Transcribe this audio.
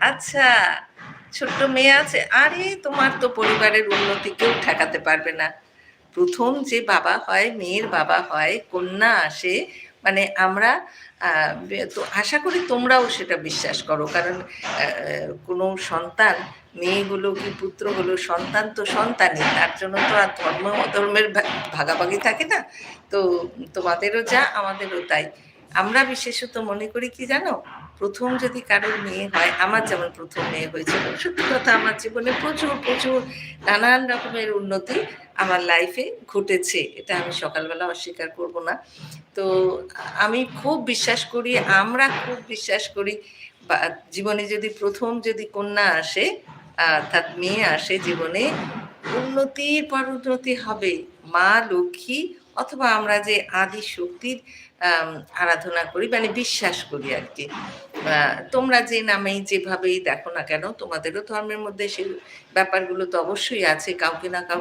আচ্ছা, ছোট্ট মেয়ে আছে। আরে তোমার তো পরিবারের উন্নতি কেউ ঠেকাতে পারবে না। ১ম যে বাবা হয়, মেয়ের বাবা হয়, কন্যা আসে, মানে আমরা আ তো আশা করি তোমরাও সেটা বিশ্বাস করো। কারণ কোনো সন্তান, মেয়ে হলো কি পুত্র হলো, সন্তান তো সন্তানই। তার জন্য তো আর ধর্ম অধর্মের ভাগাভাগি থাকে না। তো তোমাদেরও যা, আমাদেরও তাই। আমরা বিশেষত মনে করি কি জানো? ১ম যদি কারোর মেয়ে হয়, আমার যেমন ১ম মেয়ে হয়েছিল। সত্যি কথা, আমার জীবনে প্রচুর, প্রচুর নানান রকমের উন্নতি আমার লাইফে ঘটেছে। এটা আমি সকালবেলা অস্বীকার করব না। তো আমি খুব বিশ্বাস করি, আমরা খুব বিশ্বাস করি, বা জীবনে যদি ১ম যদি কন্যা আসে, অর্থাৎ মেয়ে আসে জীবনে, উন্নতির পর উন্নতি হবে। মা লক্ষ্মী অথবা আমরা যে আদি শক্তির আম আরাধনা করি, মানে বিশ্বাস করি আরকি। তোমরা যে নামেই যেভাবেই দেখো না কেন, তোমাদেরও ধর্মের মধ্যে সেই ব্যাপারগুলো তো অবশ্যই আছে। কাউকে না কাউকে